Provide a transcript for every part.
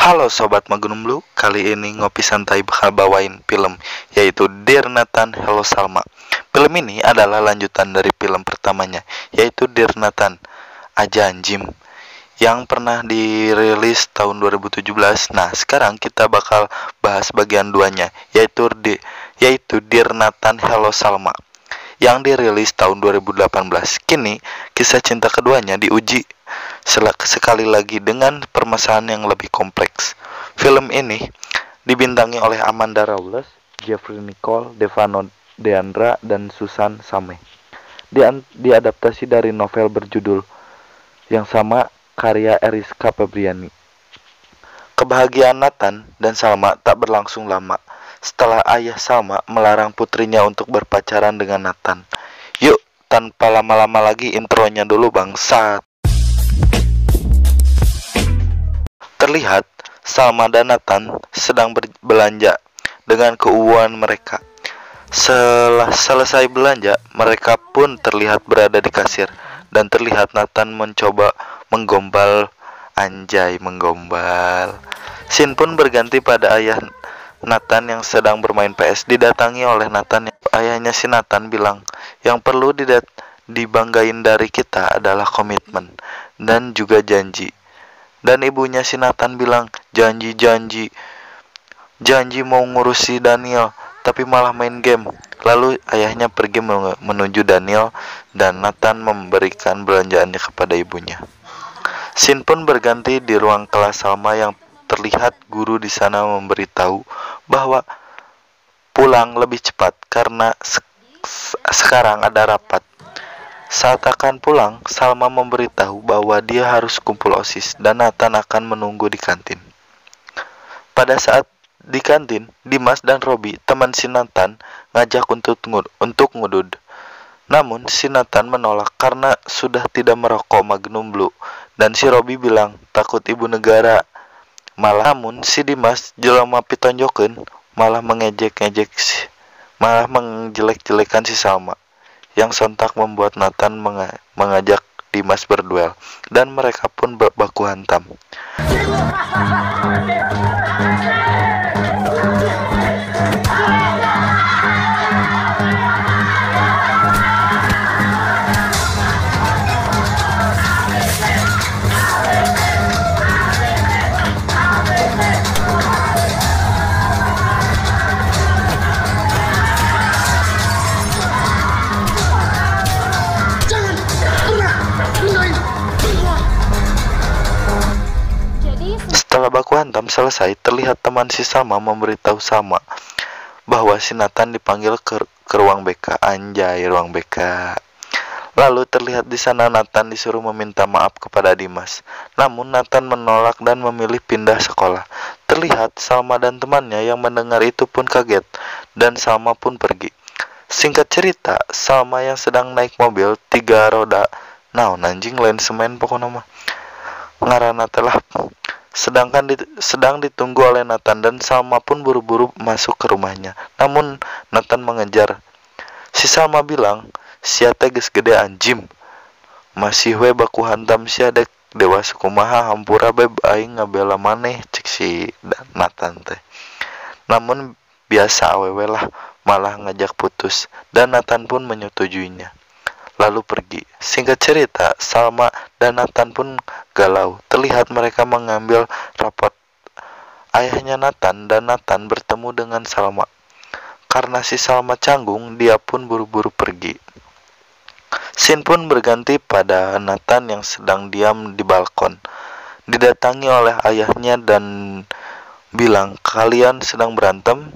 Halo Sobat Magnum Blue, kali ini Ngopi Santai bakal bawain film, yaitu Dear Nathan, Hello Salma. Film ini adalah lanjutan dari film pertamanya, yaitu Dear Nathan, Aja Anjim, yang pernah dirilis tahun 2017. Nah, sekarang kita bakal bahas bagian duanya, yaitu Dear Nathan, Hello Salma, yang dirilis tahun 2018. Kini, kisah cinta keduanya diuji sekali lagi dengan permasalahan yang lebih kompleks. Film ini dibintangi oleh Amanda Rawless, Jeffrey Nicole, Devano Deandra, dan Susan Sameh. Diadaptasi dari novel berjudul yang sama karya Eriska Febriani. Kebahagiaan Nathan dan Salma tak berlangsung lama setelah ayah Salma melarang putrinya untuk berpacaran dengan Nathan. Yuk, tanpa lama-lama lagi intronya dulu bangsat. Terlihat Salma dan Nathan sedang berbelanja dengan keuuan mereka. Setelah selesai belanja, mereka pun terlihat berada di kasir dan terlihat Nathan mencoba menggombal. Anjay, menggombal. Scene pun berganti pada ayah Nathan yang sedang bermain PS. Didatangi oleh Nathan. Ayahnya si Nathan bilang, yang perlu dibanggain dari kita adalah komitmen dan juga janji. Dan ibunya si Nathan bilang, janji mau ngurusi Daniel, tapi malah main game. Lalu ayahnya pergi menuju Daniel dan Nathan memberikan belanjaannya kepada ibunya. Scene pun berganti di ruang kelas Salma yang terlihat guru di sana memberitahu bahwa pulang lebih cepat karena sekarang ada rapat. Saat akan pulang, Salma memberitahu bahwa dia harus kumpul OSIS dan Nathan akan menunggu di kantin. Pada saat di kantin, Dimas dan Robi, teman si Nathan, ngajak untuk ngudud. Namun, si Nathan menolak karena sudah tidak merokok Magnum Blue. Dan si Robi bilang, takut ibu negara. Namun, si Dimas jelema pitonjokeun malah menjelek-jelekan si Salma, yang sontak membuat Nathan mengajak Dimas berduel, dan mereka pun baku hantam. Setelah baku hantam selesai, terlihat teman si Salma memberitahu Salma bahwa si Nathan dipanggil ke ruang BK. Anjay, ruang BK. Lalu terlihat di sana Nathan disuruh meminta maaf kepada Dimas. Namun Nathan menolak dan memilih pindah sekolah. Terlihat Salma dan temannya yang mendengar itu pun kaget dan Salma pun pergi. Singkat cerita, Salma yang sedang naik mobil 3 roda, anjing lain semen pokoknya mah, ngarana telah sedang ditunggu oleh Nathan, dan Salma pun buru-buru masuk ke rumahnya. Namun Nathan mengejar. Si Salma bilang, sia teh geus gede anjim, masih we baku hantam sia dek dewasa kumaha hampura beb aing ngabela maneh, cek si Nathan teh. Namun biasa awewe lah, malah ngajak putus, dan Nathan pun menyetujuinya lalu pergi. Singkat cerita, Salma dan Nathan pun galau. Terlihat mereka mengambil rapot ayahnya Nathan, dan Nathan bertemu dengan Salma. Karena si Salma canggung, dia pun buru-buru pergi. Scene pun berganti pada Nathan yang sedang diam di balkon. Didatangi oleh ayahnya dan bilang, kalian sedang berantem?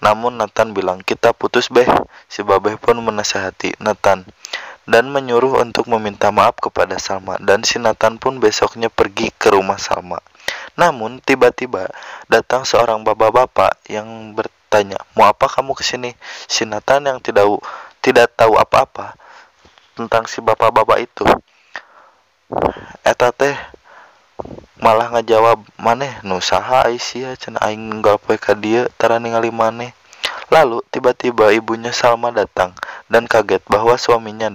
Namun Nathan bilang, kita putus beh. Si babeh pun menasihati Nathan dan menyuruh untuk meminta maaf kepada Salma, dan si Nathan pun besoknya pergi ke rumah Salma. Namun tiba-tiba datang seorang bapak-bapak yang bertanya, mau apa kamu kesini? Si Nathan yang tidak tahu apa-apa tentang si bapak-bapak itu, eta teh malah ngajawab, maneh nu saha Aisyah cenah aing ninggal poe ka dieu tara ningali maneh. Lalu tiba-tiba ibunya Salma datang dan kaget bahwa suaminya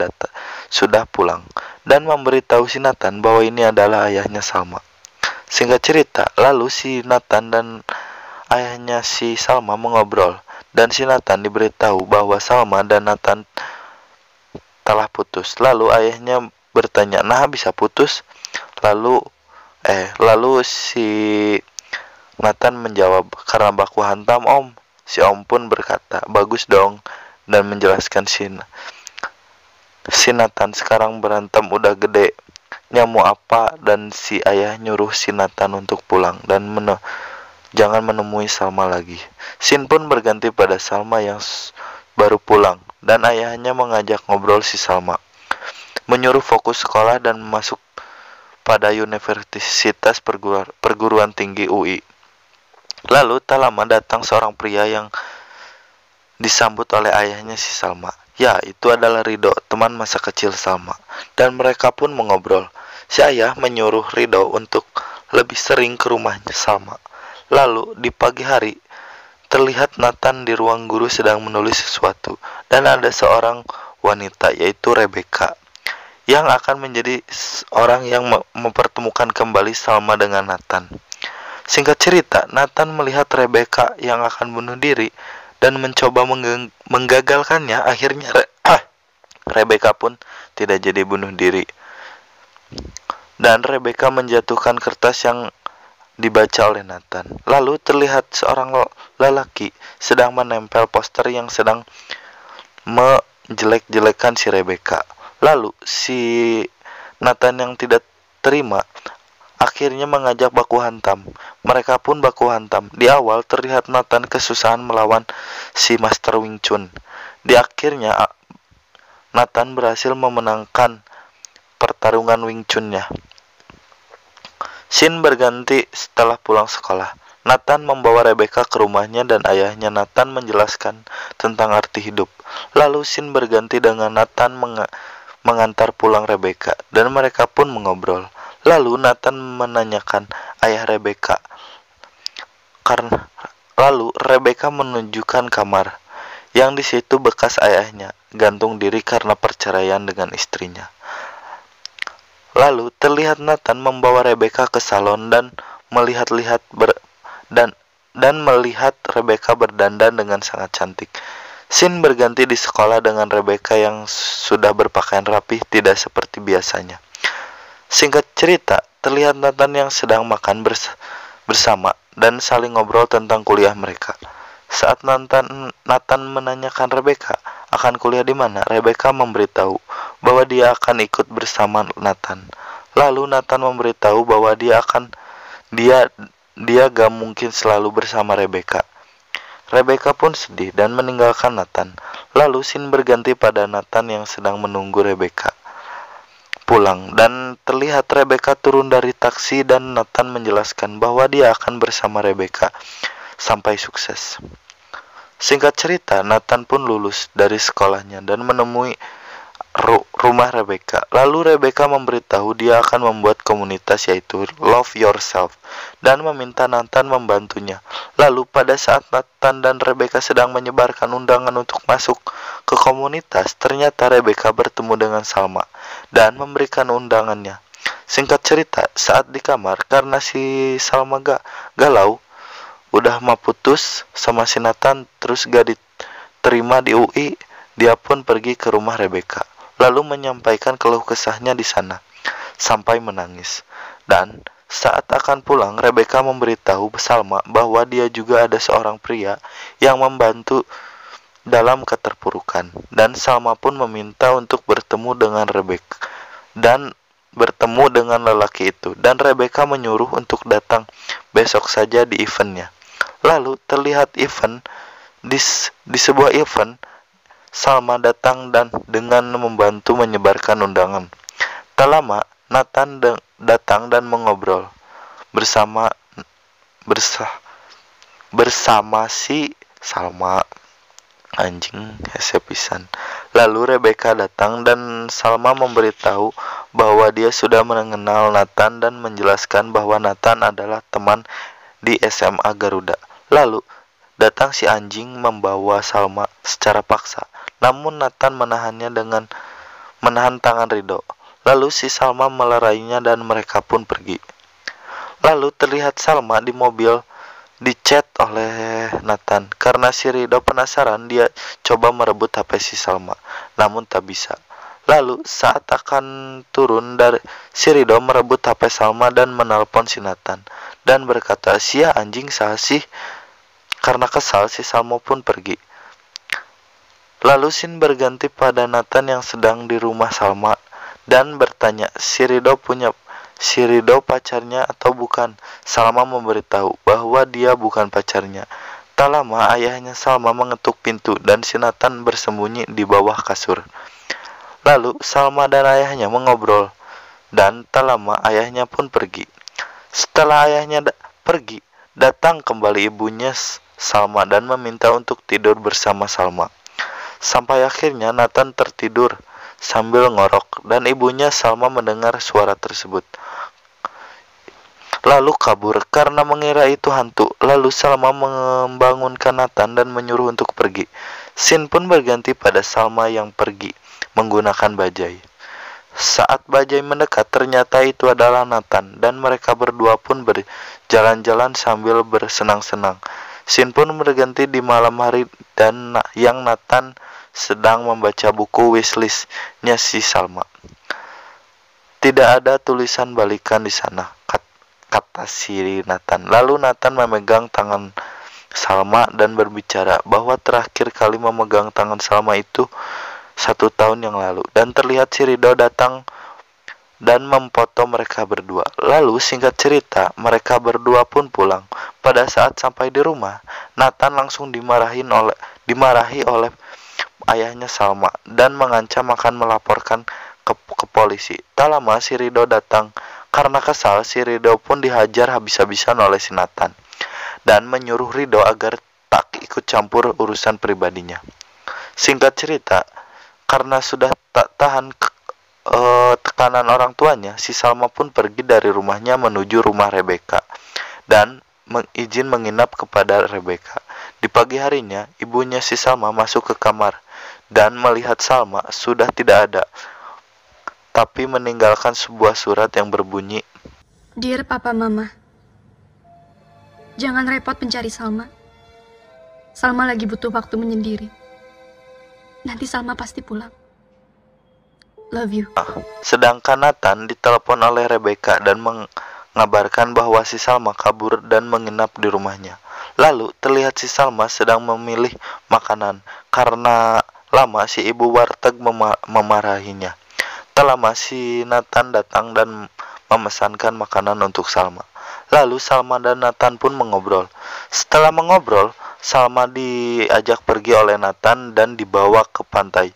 sudah pulang dan memberitahu si Nathan bahwa ini adalah ayahnya Salma. Singkat cerita, lalu si Nathan dan ayahnya si Salma mengobrol, dan si Nathan diberitahu bahwa Salma dan Nathan telah putus. Lalu ayahnya bertanya, "Nah, bisa putus?" Lalu si Nathan menjawab, "Karena baku hantam, Om." Si Om pun berkata, "Bagus dong," dan menjelaskan si Nathan sekarang berantem udah gede, nyamuk apa, dan si ayah nyuruh si Nathan untuk pulang dan jangan menemui Salma lagi. Scene pun berganti pada Salma yang baru pulang, dan ayahnya mengajak ngobrol si Salma, menyuruh fokus sekolah dan masuk pada Universitas Perguruan Tinggi UI. Lalu tak lama datang seorang pria yang disambut oleh ayahnya si Salma. Ya, itu adalah Rido, teman masa kecil Salma. Dan mereka pun mengobrol. Si ayah menyuruh Rido untuk lebih sering ke rumahnya Salma. Lalu di pagi hari, terlihat Nathan di ruang guru sedang menulis sesuatu. Dan ada seorang wanita, yaitu Rebecca, yang akan menjadi orang yang mempertemukan kembali Salma dengan Nathan. Singkat cerita, Nathan melihat Rebecca yang akan bunuh diri dan mencoba menggagalkannya. Akhirnya Rebecca pun tidak jadi bunuh diri. Dan Rebecca menjatuhkan kertas yang dibaca oleh Nathan. Lalu terlihat seorang lelaki sedang menempel poster yang sedang menjelek-jelekan si Rebecca. Lalu si Nathan yang tidak terima akhirnya mengajak baku hantam. Mereka pun baku hantam. Di awal terlihat Nathan kesusahan melawan si Master Wing Chun. Di akhirnya Nathan berhasil memenangkan pertarungan Wing Chun-nya. Scene berganti setelah pulang sekolah. Nathan membawa Rebecca ke rumahnya dan ayahnya Nathan menjelaskan tentang arti hidup. Lalu scene berganti dengan Nathan mengantar pulang Rebecca dan mereka pun mengobrol. Lalu Nathan menanyakan ayah Rebecca. Lalu Rebecca menunjukkan kamar yang di situ bekas ayahnya gantung diri karena perceraian dengan istrinya. Lalu terlihat Nathan membawa Rebecca ke salon dan melihat Rebecca berdandan dengan sangat cantik. Scene berganti di sekolah dengan Rebecca yang sudah berpakaian rapi, tidak seperti biasanya. Singkat cerita, terlihat Nathan yang sedang makan bersama dan saling ngobrol tentang kuliah mereka. Saat Nathan menanyakan Rebecca akan kuliah di mana, Rebecca memberitahu bahwa dia akan ikut bersama Nathan. Lalu Nathan memberitahu bahwa dia gak mungkin selalu bersama Rebecca. Rebecca pun sedih dan meninggalkan Nathan. Lalu scene berganti pada Nathan yang sedang menunggu Rebecca pulang, dan terlihat Rebecca turun dari taksi dan Nathan menjelaskan bahwa dia akan bersama Rebecca sampai sukses. Singkat cerita, Nathan pun lulus dari sekolahnya dan menemui rumah Rebecca. Lalu Rebecca memberitahu dia akan membuat komunitas yaitu Love Yourself dan meminta Nathan membantunya. Lalu pada saat Nathan dan Rebecca sedang menyebarkan undangan untuk masuk ke komunitas, ternyata Rebecca bertemu dengan Salma dan memberikan undangannya. Singkat cerita, saat di kamar, karena si Salma galau, udah mau putus sama si Nathan, terus gak diterima di UI, dia pun pergi ke rumah Rebecca, lalu menyampaikan keluh kesahnya di sana, sampai menangis. Dan saat akan pulang, Rebecca memberitahu Salma bahwa dia juga ada seorang pria yang membantu dalam keterpurukan, dan Salma pun meminta untuk bertemu dengan Rebecca dan bertemu dengan lelaki itu, dan Rebecca menyuruh untuk datang besok saja di eventnya. Lalu terlihat di sebuah event, Salma datang dan dengan membantu menyebarkan undangan. Tak lama Nathan datang dan mengobrol bersama si Salma. Anjing, hese pisan. Lalu Rebecca datang dan Salma memberitahu bahwa dia sudah mengenal Nathan dan menjelaskan bahwa Nathan adalah teman di SMA Garuda. Lalu datang si anjing membawa Salma secara paksa. Namun Nathan menahannya dengan menahan tangan Rido. Lalu si Salma melerainya dan mereka pun pergi. Lalu terlihat Salma di mobil dicat oleh Nathan. Karena si Rido penasaran, dia coba merebut HP si Salma, namun tak bisa. Lalu saat akan turun dari si Rido merebut HP Salma dan menelpon si Nathan dan berkata, "Sia anjing sih." Karena kesal, si Salma pun pergi. Lalu scene berganti pada Nathan yang sedang di rumah Salma dan bertanya, si Rido pacarnya atau bukan? Salma memberitahu bahwa dia bukan pacarnya. Tak lama ayahnya Salma mengetuk pintu dan si Nathan bersembunyi di bawah kasur. Lalu Salma dan ayahnya mengobrol dan tak lama ayahnya pun pergi. Setelah ayahnya pergi, datang kembali ibunya Salma dan meminta untuk tidur bersama Salma. Sampai akhirnya Nathan tertidur sambil ngorok dan ibunya Salma mendengar suara tersebut. Lalu kabur karena mengira itu hantu. Lalu Salma membangunkan Nathan dan menyuruh untuk pergi. Scene pun berganti pada Salma yang pergi menggunakan bajai. Saat bajai mendekat, ternyata itu adalah Nathan dan mereka berdua pun berjalan-jalan sambil bersenang-senang. Scene pun berganti di malam hari dan yang Nathan sedang membaca buku wishlist-nya si Salma. Tidak ada tulisan balikan di sana, kata si Nathan. Lalu Nathan memegang tangan Salma dan berbicara bahwa terakhir kali memegang tangan Salma itu 1 tahun yang lalu. Dan terlihat si Rido datang dan memfoto mereka berdua. Lalu singkat cerita, mereka berdua pun pulang. Pada saat sampai di rumah, Nathan langsung dimarahi oleh ayahnya Salma dan mengancam akan melaporkan ke polisi. Tak lama si Rido datang. Karena kesal, si Rido pun dihajar habis-habisan oleh si Nathan dan menyuruh Rido agar tak ikut campur urusan pribadinya. Singkat cerita, karena sudah tak tahan tekanan orang tuanya, si Salma pun pergi dari rumahnya menuju rumah Rebecca dan izin menginap kepada Rebecca. Di pagi harinya, ibunya si Salma masuk ke kamar dan melihat Salma sudah tidak ada, tapi meninggalkan sebuah surat yang berbunyi, "Dear Papa Mama, jangan repot mencari Salma. Salma lagi butuh waktu menyendiri. Nanti Salma pasti pulang. Love you." Sedangkan Nathan ditelepon oleh Rebecca dan mengabarkan bahwa si Salma kabur dan menginap di rumahnya. Lalu terlihat si Salma sedang memilih makanan karena lama si ibu warteg memarahinya. Tak lama si Nathan datang dan memesankan makanan untuk Salma. Lalu Salma dan Nathan pun mengobrol. Setelah mengobrol, Salma diajak pergi oleh Nathan dan dibawa ke pantai.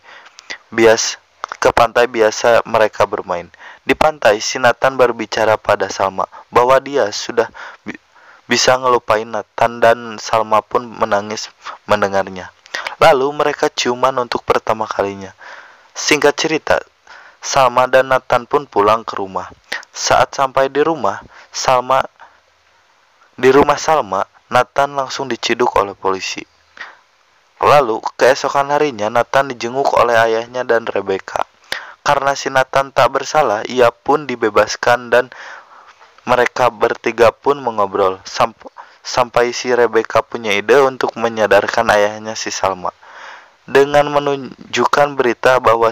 Biasa mereka bermain. Di pantai, si Nathan berbicara pada Salma bahwa dia sudah bisa ngelupain Nathan dan Salma pun menangis mendengarnya. Lalu mereka ciuman untuk pertama kalinya. Singkat cerita, Salma dan Nathan pun pulang ke rumah. Saat sampai di rumah Salma, Nathan langsung diciduk oleh polisi. Lalu keesokan harinya Nathan dijenguk oleh ayahnya dan Rebecca. Karena si Nathan tak bersalah, ia pun dibebaskan dan mereka bertiga pun mengobrol sampai si Rebecca punya ide untuk menyadarkan ayahnya si Salma dengan menunjukkan berita bahwa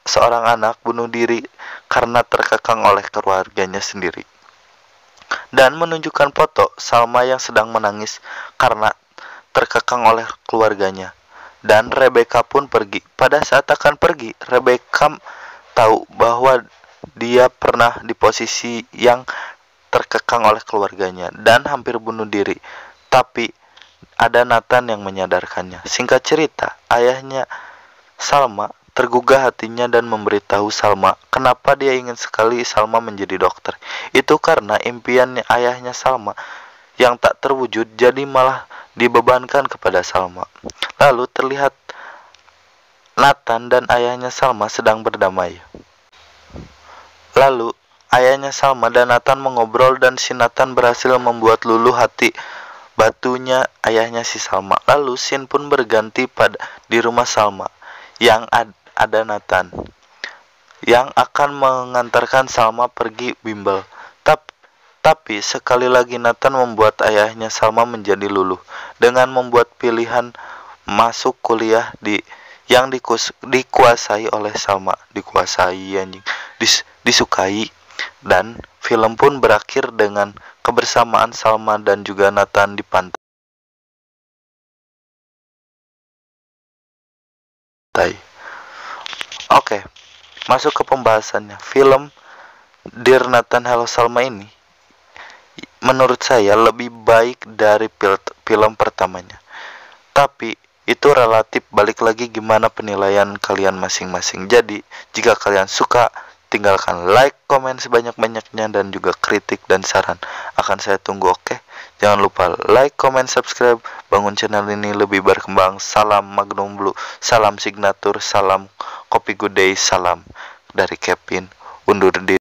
seorang anak bunuh diri karena terkekang oleh keluarganya sendiri, dan menunjukkan foto Salma yang sedang menangis karena terkekang oleh keluarganya. Dan Rebecca pun pergi. Pada saat akan pergi, Rebecca tahu bahwa dia pernah di posisi yang terkekang oleh keluarganya dan hampir bunuh diri, tapi ada Nathan yang menyadarkannya. Singkat cerita, ayahnya Salma tergugah hatinya dan memberitahu Salma kenapa dia ingin sekali Salma menjadi dokter. Itu karena impian ayahnya Salma yang tak terwujud jadi malah dibebankan kepada Salma. Lalu terlihat Nathan dan ayahnya Salma sedang berdamai. Lalu ayahnya Salma dan Nathan mengobrol dan si Nathan berhasil membuat luluh hati batunya ayahnya si Salma. Lalu scene pun berganti di rumah Salma yang ada Nathan yang akan mengantarkan Salma pergi bimbel. Tapi sekali lagi Nathan membuat ayahnya Salma menjadi luluh dengan membuat pilihan masuk kuliah yang dikuasai oleh Salma, disukai, dan film pun berakhir dengan kebersamaan Salma dan juga Nathan di pantai. Oke, masuk ke pembahasannya. Film Dear Nathan Hello Salma ini menurut saya lebih baik dari film pertamanya. Tapi itu relatif, balik lagi gimana penilaian kalian masing-masing. Jadi, jika kalian suka, tinggalkan like, komen sebanyak-banyaknya, dan juga kritik dan saran. Akan saya tunggu, oke? Jangan lupa like, comment, subscribe. Bangun channel ini lebih berkembang. Salam Magnum Blue, salam Signature, salam Kopi Good Day, salam dari Kevin. Undur diri.